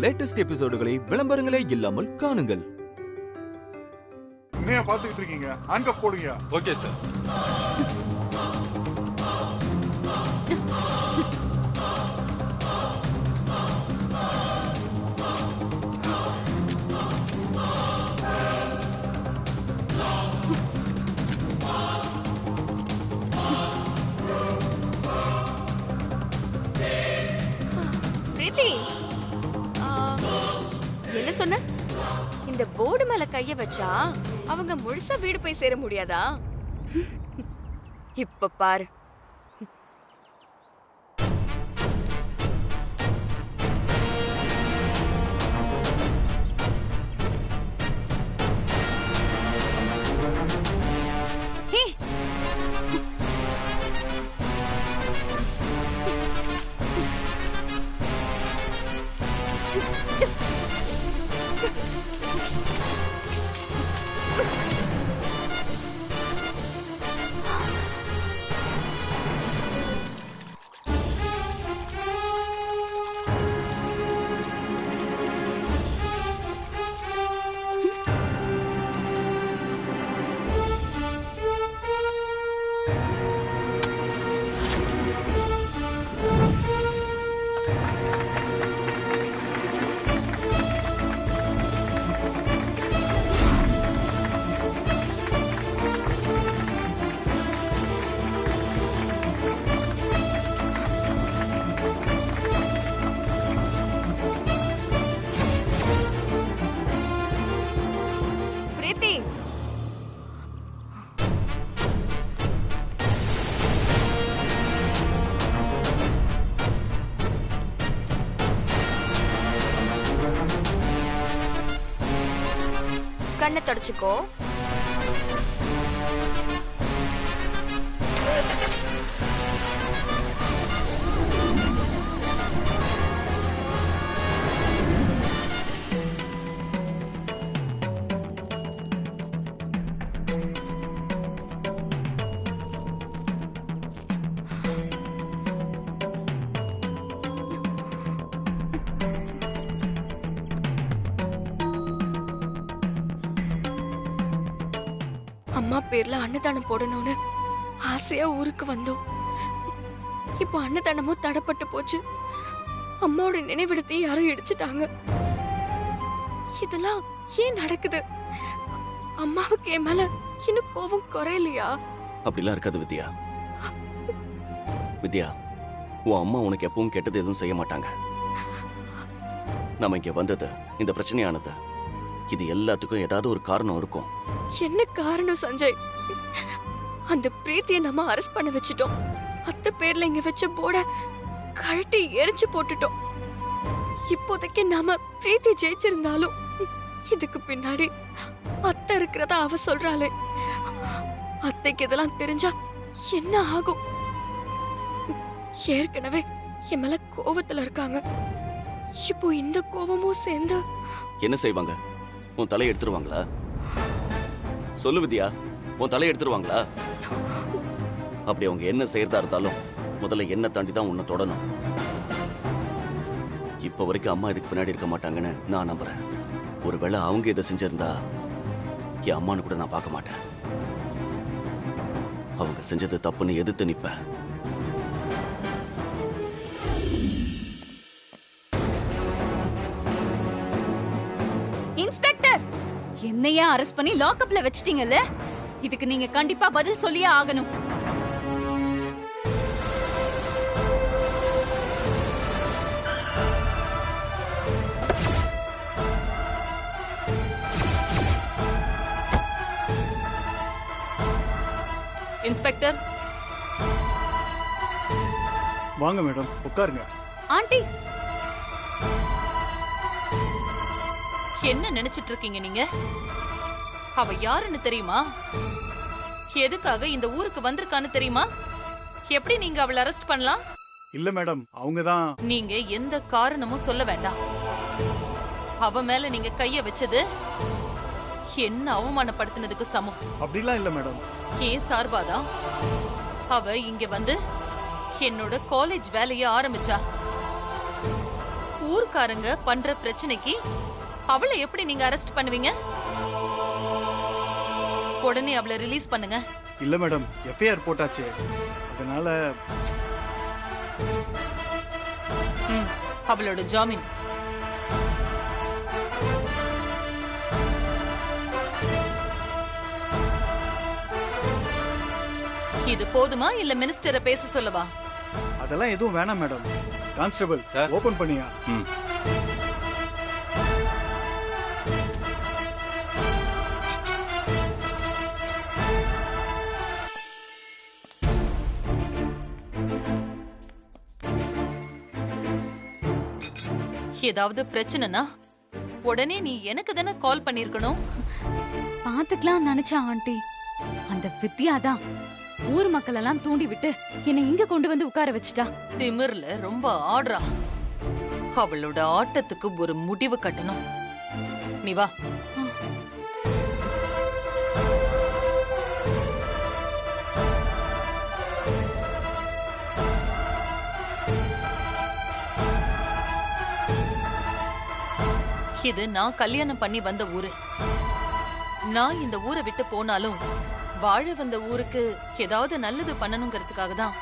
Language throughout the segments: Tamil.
லேட்டஸ்ட் எபிசோடுகளை விளம்பரங்களே இல்லாமல் காணுங்கள். என்னையா பாத்துக்கிட்டு இருக்கீங்க? ஹேண்ட்கஃப் போடுங்க. Okay sir. என்ன சொன்ன? இந்த போர்டு மேல கைய வச்சா அவங்க முழுசா வீடு போய் சேர முடியாதா? இப்ப பாரு. கண்ணை தொடச்சுக்கோ. அம்மா பேர்ல அன்னதானம் போடணும்னு ஆசையா ஊருக்கு வந்தோம். இப்போ அன்னதானமும் தடைப்பட்டு போச்சு. அம்மாவோட நினைவிடத்தையும் யாரும் இடிச்சிட்டாங்க. இதெல்லாம் ஏன் நடக்குது? அம்மாவுக்கு என் மேல இன்னும் கோபம் குறையலையா? அப்படிலாம் இருக்காது வித்யா. வித்யா, உன் அம்மா உனக்கு எப்பவும் கெட்டது எதுவும் செய்ய மாட்டாங்க. நம்ம இங்க வந்தது, இந்த பிரச்சனையானது, இது எல்லாத்துக்கும் ஏதாவது ஒரு காரணம் இருக்கும். என்ன காரணம் சஞ்சய்? அந்த பிரீத்தியை நம்ம அரெஸ்ட் பண்ண வச்சிட்டோம். அத்தை பேர்ல இங்க வச்ச போர்ட கழட்டி எரிச்சு போட்டுட்டோம். இப்போதைக்கு நாம பிரீத்தி ஜெயிச்சிருந்தாலும் இதுக்கு பின்னாடி அத்தை இருக்கிறதா அவ சொல்றாளே. அத்தைக்கு இதெல்லாம் தெரிஞ்சா என்ன ஆகும்? ஏற்கனவே என் மேல கோவத்துல இருக்காங்க. இப்போ இந்த கோவமும் சேர்ந்து என்ன செய்வாங்க? உன் தலையை எடுத்துருவாங்களா? சொல்லு வித்யா, உன் தலையை எடுத்துருவாங்களா? அப்படி அவங்க என்ன செய்யறதா இருந்தாலும் முதல்ல என்ன தாண்டி தான் உன்னை தொடணும். இப்ப வரைக்கும் அம்மா இதுக்கு பின்னாடி இருக்க மாட்டாங்கன்னு நான் நம்புறேன். ஒருவேளை அவங்க இதை செஞ்சிருந்தா என் அம்மானு கூட நான் பார்க்க மாட்டேன். அவங்க செஞ்சது தப்புன்னு எதிர்த்து நிப்பேன். இன்ஸ்பெக்டர், என்னையா அரெஸ்ட் பண்ணி லாக்அப்ல வச்சிட்டீங்கல்ல? இதுக்கு நீங்க கண்டிப்பா பதில் சொல்லியே ஆகணும். இன்ஸ்பெக்டர், வாங்க மேடம், உட்காருங்க. ஆண்டி, என்ன நினைச்சிட்டு இருக்கீங்க நீங்க? அவ யாருன்னு தெரியுமா? எதுக்காக இந்த ஊருக்கு வந்திருக்கான்னு தெரியுமா? எப்படி நீங்க அவளை அரெஸ்ட் பண்ணலாம்? இல்ல மேடம், அவங்கதான். நீங்க எந்த காரணமும் சொல்ல வேண்டாம். அவ மேல நீங்க கைய வச்சது என்ன அவமானப்படுத்தினதுக்கு சமம். அப்படிலாம் இல்ல மேடம். ஏன் சார்பாதான் அவ இங்க வந்து என்னோட காலேஜ் வேலைய ஆரம்பிச்சா. ஊர்க்காரங்க பண்ற பிரச்சனைக்கு அவளை எப்படி நீங்க அரெஸ்ட் பண்ணுவீங்க? உடனே அவளை ரிலீஸ் பண்ணுங்க. இல்ல மேடம், எஃப்ஐஆர் போட்டாச்சு. அதனால அவளோட ஜாமீன். இது போதுமா இல்ல மினிஸ்டரை பேச சொல்லவா? அதெல்லாம் எதுவும் வேணாம் மேடம். கான்ஸ்டபிள் ஓபன் பண்ணியா? ஏதாவது பிரச்சனைனா உடனே நீ எனக்கு தானே கால் பண்ணிருக்கணும். பாத்துக்கலாம் நினைச்சா ஆண்டி, அந்த வித்யா தான் ஊர் மக்கள் எல்லாம் தூண்டி விட்டு என்னை இங்க கொண்டு வந்து உட்கார வச்சுட்டா. திமிர்ல ரொம்ப ஆடுறா. அவளோட ஆட்டத்துக்கு ஒரு முடிவு கட்டணும். நீ வா. இது நான் கல்யாணம் பண்ணி வந்த ஊரு. நான் இந்த ஊரை விட்டு போனாலும் வாழ வந்த ஊருக்கு ஏதாவது நல்லது பண்ணணுங்கிறதுக்காக தான்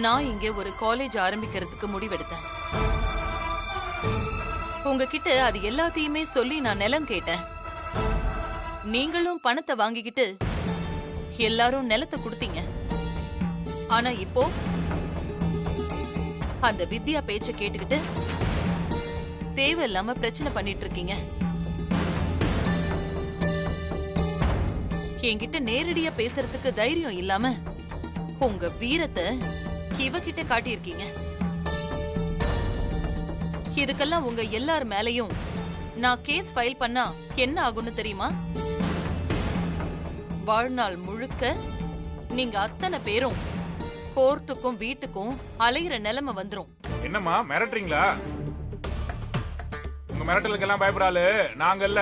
நான் இங்கே ஒரு காலேஜ் ஆரம்பிக்கிறதுக்கு முடிவெடுத்தேன். உங்ககிட்ட அது எல்லாத்தையுமே சொல்லி நான் நிலம் கேட்டேன். நீங்களும் பணத்தை வாங்கிக்கிட்டு எல்லாரும் நிலத்தை கொடுத்தீங்க. ஆனா இப்போ அந்த வித்யா பேச்ச கேட்டுக்கிட்டு தேவையில்லாம பிரச்சனை பண்ணிட்டு இருக்கீங்க. என்கிட்ட நேரடியா பேசுறதுக்கு தைரியம் இல்லாம உங்க வீரத்தை இவகிட்ட காட்டியிருக்கீங்க. இதுக்கெல்லாம் உங்க எல்லார் மேலையும் நான் கேஸ் ஃபைல் பண்ணா என்ன ஆகும்னு தெரியுமா? வாழ்நாள் முழுக்க நீங்க அத்தனை பேரும் கோர்ட்டுக்கும் வீட்டுக்கும் அலையிற நிலைமை வந்துரும். என்னம்மா மிரட்டுறீங்களா? உங்க மிரட்டலுக்கெல்லாம் பயப்படாது நாங்க இல்ல.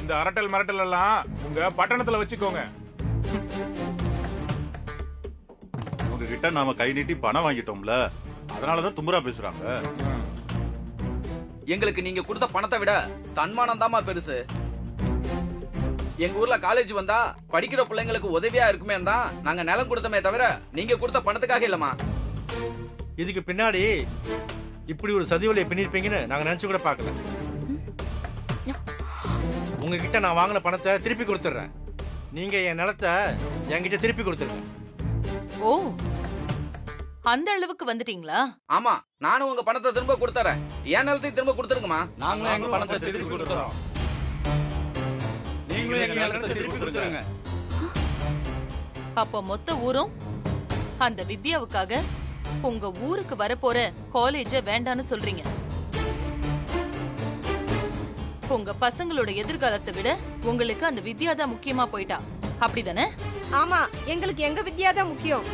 இந்த அரட்டல் மிரட்டல் எல்லாம் உங்க பட்டணத்துல வச்சுக்கோங்க. உங்ககிட்ட நாம கை நீட்டி பணம் வாங்கிட்டோம்ல, அதனாலதான் தும்புரா பேசுறாங்க. எங்களுக்கு நீங்க கொடுத்த பணத்தை விட தன்மானம் தாமா பெருசு. எங்க ஊர்ல காலேஜ் வந்தா படிக்கிற பிள்ளைங்களுக்கு உதவியா இருக்குமே தான் நாங்க நிலம் கொடுத்தமே தவிர நீங்க கொடுத்த பணத்துக்காக இல்லமா. இதுக்கு பின்னாடி இப்படி ஒரு சதிவலையை பின்னிருப்பீங்கன்னு நாங்க நினைச்சு கூட பார்க்கல. உங்ககிட்ட நான் வாங்கின பணத்தை திருப்பி கொடுத்துட்றேன். நீங்க என் நிலத்தை என்கிட்ட திருப்பி கொடுத்துருங்க. ஓ, அந்த அளவுக்கு வந்துட்டீங்களா? ஆமா, நானும் உங்க பணத்தை திரும்ப கொடுத்துறேன். என் நிலத்தையும் திரும்ப கொடுத்துருங்கம்மா. நாங்களும் எங்க பணத்தை திருப்பி கொடுத்துறோம். நீங்களும் எங்க நிலத்தை திருப்பி கொடுத்துருங்க. அப்ப மொத்த ஊரும் அந்த வித்யாவுக்காக உங்க ஊருக்கு வரப்போற காலேஜ வேண்டான்னு சொல்றீங்க. உங்க பசங்களோட எதிர்காலத்தை விட உங்களுக்கு அந்த வித்யா தான் முக்கியமா போயிட்டா, அப்படிதானே? ஆமா, எங்களுக்கு எங்க வித்யா தான் முக்கியம்.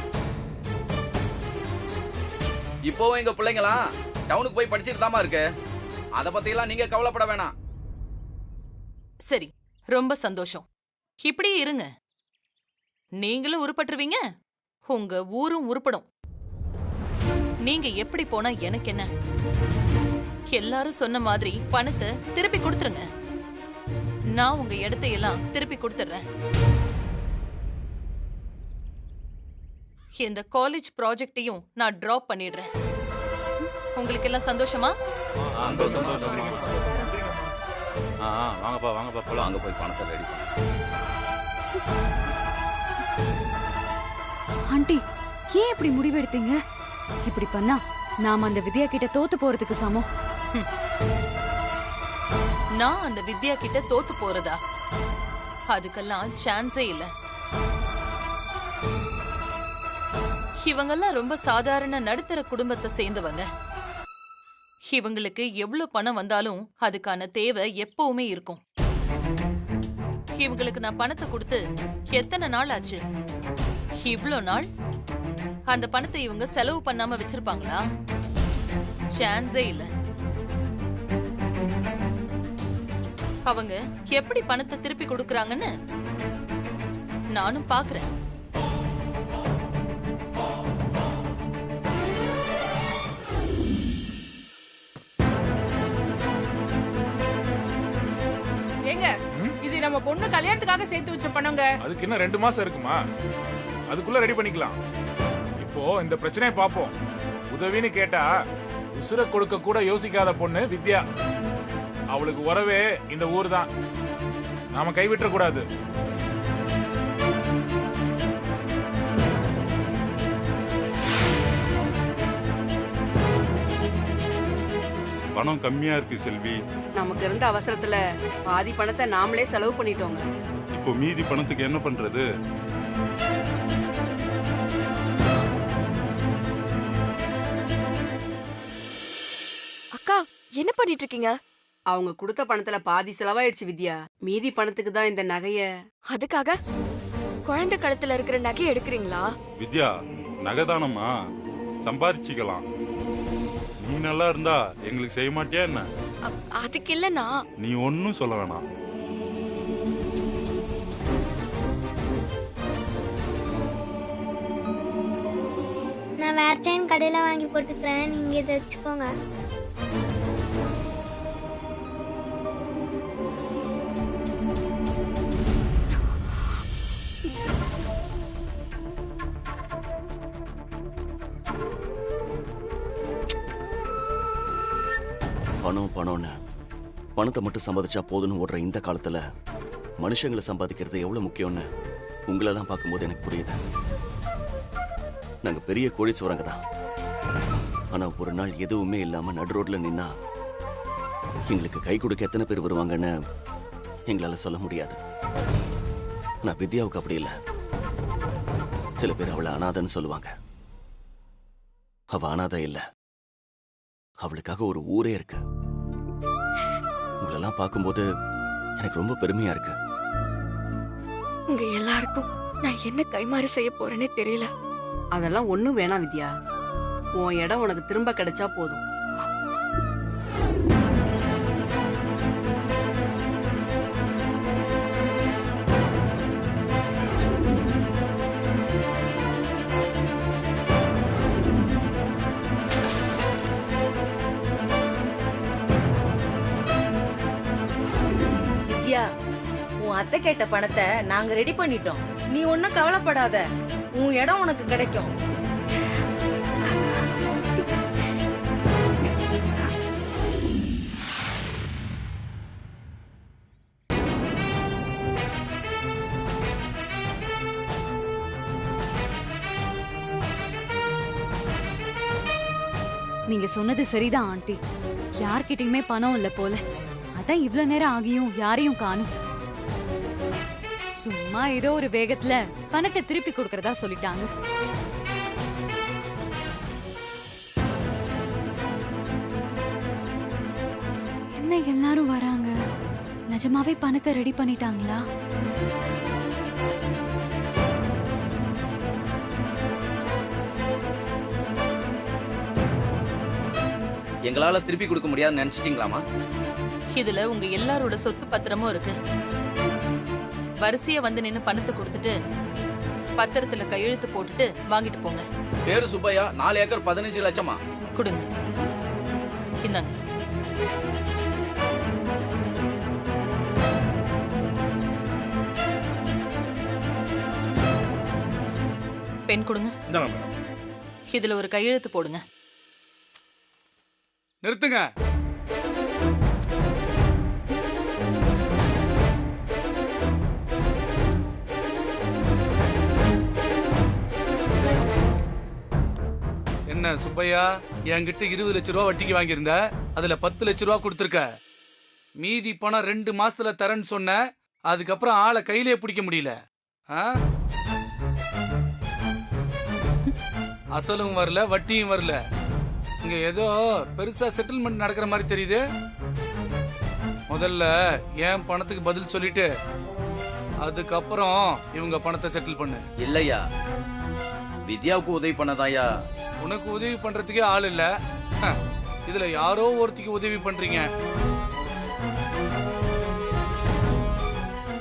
இப்போவும் எங்க பிள்ளைங்களாம் டவுனுக்கு போய் படிச்சுட்டு தாமா இருக்கு. அத பத்தி எல்லாம் நீங்க கவலைப்பட வேணாம். சரி, ரொம்ப சந்தோஷம். இப்படியே இருங்க. நீங்களும் உருப்பட்டுருவீங்க, உங்க ஊரும் உருப்படும். நீங்க எப்படி போனா எனக்கு என்ன? எல்லாரும் சொன்ன மாதிரி பணத்தை திருப்பி கொடுத்துருங்க. நான் உங்க இடத்தையெல்லாம் திருப்பி கொடுத்துறேன். இந்த காலேஜ் ப்ராஜெக்டையும் நான் டிராப் பண்ணிடுறேன். உங்களுக்கு எல்லாம் சந்தோஷமா? வாங்கப்பா வாங்கப்பா போலாம். வாங்க போய் பணத்தை ரெடி ஆண்டி, ஏன் இப்படி முடிவெடுத்தீங்க? இப்படி பண்ணா நாம அந்த வித்யா கிட்ட தோத்து போறதுக்கு சமம். நான் அந்த வித்யா கிட்ட தோத்து போறதா? அதுக்கெல்லாம் சான்ஸே இல்ல. இவங்கெல்லாம் ரொம்ப சாதாரண நடுத்தர குடும்பத்தை சேர்ந்தவங்க. இவங்களுக்கு எவ்வளவு பணம் வந்தாலும் அதுக்கான தேவை எப்பவுமே இருக்கும். இவங்களுக்கு நான் பணத்தை கொடுத்து எத்தனை நாள் ஆச்சு? இவ்ளோ நாள் அந்த பணத்தை இவங்க செலவு பண்ணாம வச்சிருப்பாங்களா? சான்ஸே இல்ல. அவங்க எப்படி பணத்தை திருப்பி கொடுக்கறாங்கன்னு நானும் பாக்குறேன். நம்ம பொண்ணு கல்யாணத்துக்காக சேர்த்து வச்ச பணங்க. அதுக்கு இன்னும் 2 மாசம் இருக்குமா? அதுக்குள்ள ரெடி பண்ணிக்கலாம். இப்போ இந்த பிரச்சனையை பாப்போம். உதவின்னு கேட்டா உசுர கொடுக்க கூட யோசிக்காத பொண்ணு வித்யா. அவளுக்கு உறவே இந்த ஊர் தான். நாம கைவிட்ட கூடாது. பணம் கம்மியா இருக்கு செல்வி. நமக்கு இருந்த அவசரத்துல பாதி பணத்தை நாமளே செலவு பண்ணிட்டோங்க. இப்போ மீதி பணத்துக்கு என்ன பண்றது? அக்கா என்ன பண்ணிட்டு இருக்கீங்க? அவங்க கொடுத்த பணத்துல பாதி செலவாயிடுச்சு வித்யா. மீதி பணத்துக்கு தான் இந்த நகைய. அதுக்காக குழந்தை கழுத்துல இருக்கிற நகை எடுக்கிறீங்களா? வித்யா, நகைதானம்மா, சம்பாரிச்சுக்கலாம். நீ நல்லா இருந்தா எங்களுக்கு செய்ய மாட்டியா என்ன? அதுக்கு இல்லனா. நீ ஒன்னும் சொல்ல வேணாம். நான் வேற செயின் கடையில வாங்கி போட்டுக்கிறேன், நீங்க இதை வச்சுக்கோங்க. பணம்னு பணத்தை மட்டும் சம்பாதிச்சா போதுன்னு ஓடுற இந்த காலத்துல மனுஷங்களை சம்பாதிக்கிறது எவ்வளவு முக்கியம்னு உங்களெல்லாம் பார்க்கும்போது எனக்கு புரியுது. நாங்க பெரிய கோடீஸ்வரங்க தான். ஆனா ஒரு நாள் எதுவுமே இல்லாம நடு ரோட்ல நின்னா எங்களுக்கு கை கொடுக்க எத்தனை பேர் வருவாங்கன்னு எங்களால சொல்ல முடியாது. ஆனா வித்யாவுக்கு அப்படி இல்லை. சில பேர் அவளை அனாதைன்னு சொல்லுவாங்க. அவ அனாதை இல்லை, அவளுக்காக ஒரு ஊரே இருக்கு. உங்களெல்லாம் பார்க்கும்போது எனக்கு ரொம்ப பெருமையா இருக்கு. உங்க எல்லாருக்கும் நான் என்ன கைமாறு செய்ய போறேனே தெரியல. அதெல்லாம் ஒண்ணும் வேணாம் வித்யா. உன் இடம் உனக்கு திரும்ப கிடைச்சா போதும். வித்யா, உன் அத்தை கேட்ட பணத்தை நாங்க ரெடி பண்ணிட்டோம். நீ ஒன்னும் கவலைப்படாத, உன் இடம் உனக்கு கிடைக்கும். நீங்க சொன்னது சரிதான் ஆண்டி. யார்கிட்டயுமே பணம் இல்ல போல. அதான் இவ்ளோ நேரம் ஆகியும் யாரையும் காணும். சும்மா ஏதோ ஒரு வேகத்துல பணத்தை திருப்பி கொடுக்கறதா சொல்லிட்டாங்க. என்ன எல்லாரும் வராங்க? நிஜமாவே பணத்தை ரெடி பண்ணிட்டாங்களா? எங்களால திருப்பி கொடுக்க முடியாதுன்னு நினைச்சிட்டீங்களாமா? இதுல உங்க எல்லாரோட சொத்து பத்திரமும் இருக்கு. வரிசையா வந்து நின்னு பணத்தை கொடுத்துட்டு பத்திரத்துல கையெழுத்து போட்டுட்டு வாங்கிட்டு போங்க. பேரு சுப்பையா, 4 ஏக்கர் 15 லட்சமா? கொடுங்க, இந்தாங்க. பெண் கொடுங்க. இதுல ஒரு கையெழுத்து போடுங்க. நிறுத்துங்க. என்ன சுப்பையா, என்கிட்ட 20 லட்ச ரூபா வட்டிக்கு வாங்கியிருந்த, அதுல 10 லட்ச ரூபா கொடுத்துருக்க. மீதி பணம் 2 மாசத்துல தரேன்னு சொன்ன. அதுக்கப்புறம் ஆளை கையிலே பிடிக்க முடியல. அசலும் வரல, வட்டியும் வரல. இங்க ஏதோ பெருசா செட்டில்மெண்ட் நடக்கிற மாதிரி தெரியுது. முதல்ல என் பணத்துக்கு பதில் சொல்லிட்டு அதுக்கப்புறம் இவங்க பணத்தை செட்டில் பண்ணு. இல்லையா, வித்யாவுக்கு உதவி பண்ணதாயா? உனக்கு உதவி பண்றதுக்கே ஆள் இல்ல, இதுல யாரோ ஒருத்திக்கு உதவி பண்றீங்க.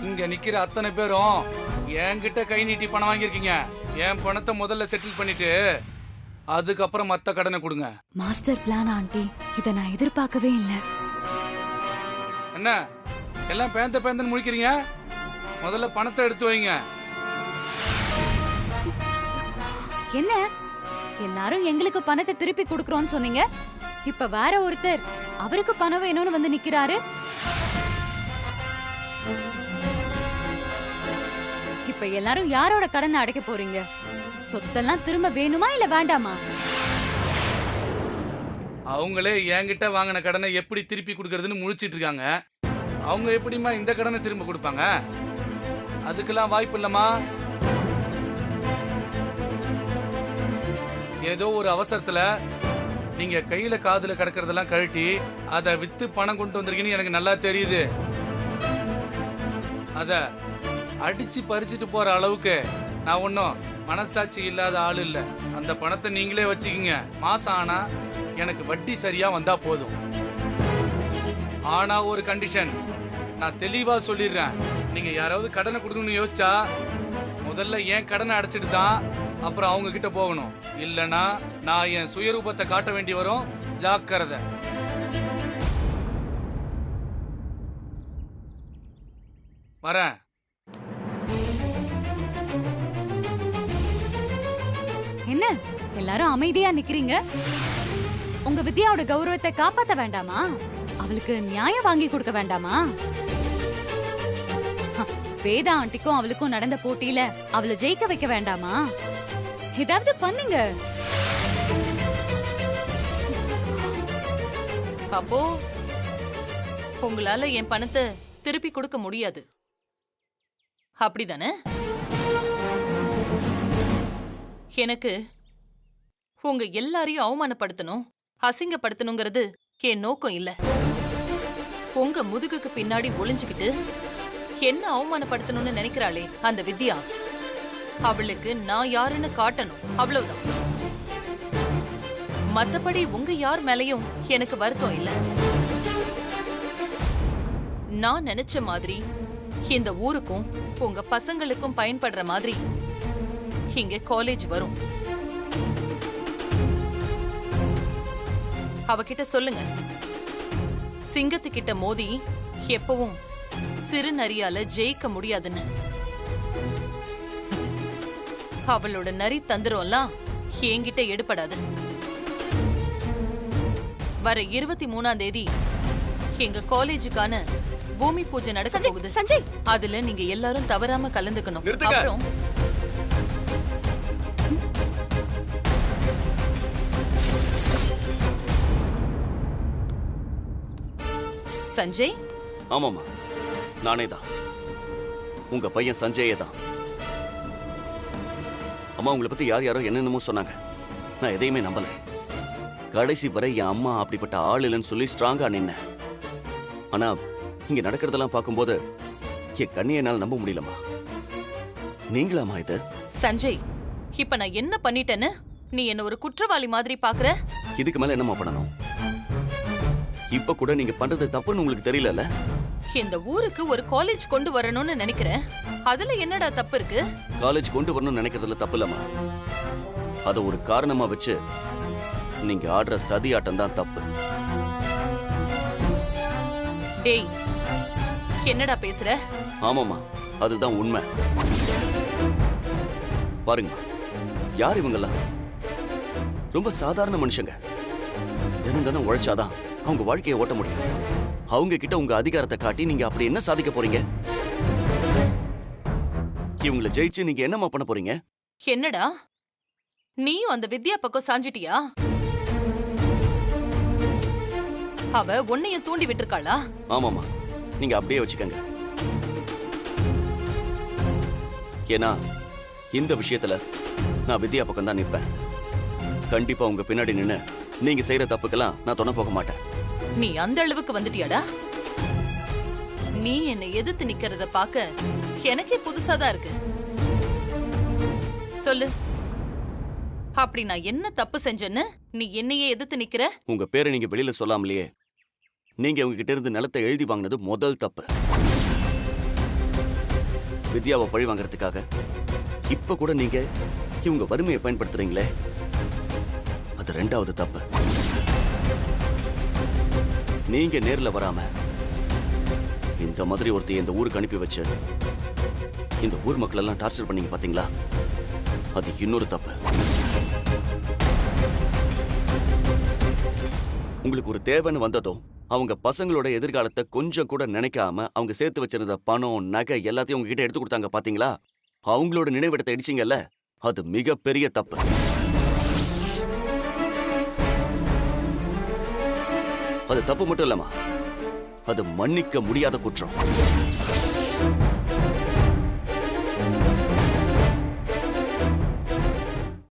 இங்க நிக்கிற அத்தனை பேரும் என்கிட்ட கை நீட்டி பணம் வாங்கியிருக்கீங்க. என் பணத்தை முதல்ல செட்டில் பண்ணிட்டு அதுக்கப்புறம் மத்த கடனை கொடுங்க. மாஸ்டர் பிளான் ஆண்டி, இத நான் எதிர்பார்க்கவே இல்லை. என்ன எல்லாம் பேந்தன்னு முழிக்கிறீங்க? முதல்ல பணத்தை எடுத்து வைங்க. என்ன எல்லாரும் எங்களுக்கு பணத்தை திருப்பி கொடுக்கறோம்னு சொன்னீங்க, இப்ப வேற ஒருத்தர் அவருக்கு பணம் வேணும்னு வந்து நிக்கிறாரு. இப்ப எல்லாரும் யாரோட கடனை அடைக்க போறீங்க? சொத்தெல்லாம் திரும்ப வேணுமா இல்ல வேண்டாமா? அவங்களே என்கிட்ட வாங்கின கடனை எப்படி திருப்பி கொடுக்கறதுன்னு முழிச்சிட்டு இருக்காங்க. அவங்க எப்படிமா இந்த கடனை திரும்ப கொடுப்பாங்க? அதுக்கெல்லாம் வாய்ப்பு இல்லம்மா. ஏதோ ஒரு அவசரத்துல நீங்க கையில காதுல கிடக்கிறதெல்லாம் கழட்டி அதை வித்து பணம் கொண்டு வந்திருக்கீங்கன்னு எனக்கு நல்லா தெரியுது. அத அடிச்சு பறிச்சுட்டு போற அளவுக்கு நான் ஒன்னும் மனசாட்சி இல்லாத ஆள் இல்ல. அந்த பணத்தை நீங்களே வச்சுக்கிங்க. மாசம் ஆனா எனக்கு வட்டி சரியா வந்தா போதும். ஆனா ஒரு கண்டிஷன் நான் தெளிவா சொல்லிடுறேன். நீங்க யாராவது கடனை கொடுக்கணும்னு யோசிச்சா முதல்ல என் கடனை அடைச்சிட்டு தான் அப்புறம் அவங்க கிட்ட போகணும். இல்லனா நான் என் சுயரூபத்தை காட்ட வேண்டி வரும். ஜாக்கிரதை. வரேன். என்ன எல்லாரும் அமைதியா நிக்கிறீங்க? உங்க வித்யாவோட கௌரவத்தை காப்பாத்த வேண்டாமா? அவளுக்கு நியாயம் வாங்கி கொடுக்க வேண்டாமா? வேதா ஆண்டிக்கும் அவளுக்கும் நடந்த போட்டியில அவளை ஜெயிக்க வைக்க வேண்டாமா? ஏதாவது பண்ணுங்க. அப்போ உங்களால என் பணத்தை திருப்பி கொடுக்க முடியாது, அப்படிதானே? எனக்கு உங்க எல்லாரையும் அவமானப்படுத்தணும், அசிங்கப்படுத்தணுங்கிறது என் நோக்கம் இல்ல. உங்க முதுகுக்கு பின்னாடி ஒளிஞ்சுக்கிட்டு என்ன அவமானப்படுத்தணும்னு நினைக்கிறாளே அந்த வித்யா, அவளுக்கு நான் யாருன்னு காட்டணும், அவ்வளவுதான். மத்தபடி உங்க யார் மேலயும் எனக்கு வருத்தம் இல்ல. நான் நினைச்ச மாதிரி இந்த ஊருக்கும் உங்க பசங்களுக்கும் பயன்படுற மாதிரி இங்க காலேஜ் வரும். அவகிட்ட சொல்லுங்க, சிங்கத்துக்கிட்ட மோதி எப்பவும் சிறு நரியால ஜெயிக்க முடியாதுன்னு. அவளோட நரி தந்திரம்லாம் என்கிட்ட எடுபடாது. வர 23ஆம் தேதி எங்க காலேஜுக்கான பூமி பூஜை நடக்க போகுது. சஞ்சய், அதுல நீங்க எல்லாரும் தவறாம கலந்துக்கணும். நிறுத்துங்க. அப்புறம் சஞ்சய். ஆமாமா, நானே தான். உங்க பையன் சஞ்சயே தான். அம்மா, உங்களை பத்தி யார் யாரோ என்னென்னமோ சொன்னாங்க. நான் எதையுமே நம்பல. கடைசி வரை என் அம்மா அப்படிப்பட்ட ஆள் இல்லைன்னு சொல்லி ஸ்ட்ராங்கா நின்னேன். ஆனா இங்க நடக்கிறதெல்லாம் பார்க்கும்போது என் கண்ணியை என்னால நம்ப முடியலம்மா. நீங்களாமா இது? சஞ்சய், இப்ப நான் என்ன பண்ணிட்டேன்னு நீ என்ன ஒரு குற்றவாளி மாதிரி பாக்குற? இதுக்கு மேல என்னம்மா பண்ணணும்? இப்ப கூட நீங்க பண்றது தப்புன்னு உங்களுக்கு தெரியல. இந்த ஊருக்கு ஒரு காலேஜ் கொண்டு வரணும்னு நினைக்கிறேன். அதுல என்னடா தப்பு இருக்கு? காலேஜ் கொண்டு வரணும்னு நினைக்கிறதுல தப்பு இல்லம்மா. அத ஒரு காரணமா வச்சு நீங்க ஆடுற சதி ஆட்டம் தான் தப்பு. டேய், என்னடா பேசுற? ஆமாமா, அதுதான் உண்மை. பாருங்க, யார் இவங்கெல்லாம்? ரொம்ப சாதாரண மனுஷங்க. தினம் தினம் உழைச்சாதான் அவங்க வாழ்க்கையை ஓட்ட முடியும். அவங்க கிட்ட உங்க அதிகாரத்தை காட்டி நீங்க அப்படி என்ன சாதிக்க போறீங்க? இவங்களை ஜெயிச்சு நீங்க என்னமா பண்ண போறீங்க? என்னடா நீயும் அந்த வித்யா பக்கம் சாஞ்சிட்டியா? அவ உன்னையும் தூண்டி விட்டுருக்காளா? ஆமாமா, நீங்க அப்படியே வச்சுக்கங்க. ஏன்னா இந்த விஷயத்துல நான் வித்யா பக்கம் தான் நிற்பேன். கண்டிப்பா உங்க பின்னாடி நின்னு நீங்க செய்யற தப்புக்கெல்லாம் நான் துணை போக மாட்டேன். நீ அந்த அளவுக்கு வந்துட்டியாடா? நீ என்னை எதிர்த்து நிக்கிறத பாக்க எனக்கே புதுசாதான் இருக்கு. சொல்லு, அப்படி நான் என்ன தப்பு செஞ்சேன்னு நீ என்னையே எதிர்த்து நிக்கிற? உங்க பேரை நீங்க வெளியில சொல்லாமலேயே நீங்க உங்க கிட்ட இருந்து நிலத்தை எழுதி வாங்கினது முதல் தப்பு. வித்யாவை பழி வாங்கறதுக்காக இப்ப கூட நீங்க இவங்க வறுமையை பயன்படுத்துறீங்களே, அது ரெண்டாவது தப்பு. நீங்க நேர்ல வராம இந்த மாதிரி ஒருத்தி இந்த ஊருக்கு அனுப்பி வச்சு இந்த ஊர் மக்கள் எல்லாம் டார்ச்சர் பண்ணீங்க பாத்தீங்களா? அது இன்னொரு தப்பு. உங்களுக்கு ஒரு தேவைன்னு வந்ததும் அவங்க பசங்களோட எதிர்காலத்தை கொஞ்சம் கூட நினைக்காம அவங்க சேர்த்து வச்சிருந்த பணம், நகை எல்லாத்தையும் உங்ககிட்ட எடுத்து கொடுத்தாங்க பாத்தீங்களா? அவங்களோட நினைவிடத்தை இடிச்சிங்கல்ல, அது மிகப்பெரிய தப்பு. அது தப்பு மட்டும் இல்லம்மா, அது மன்னிக்க முடியாத குற்றம்.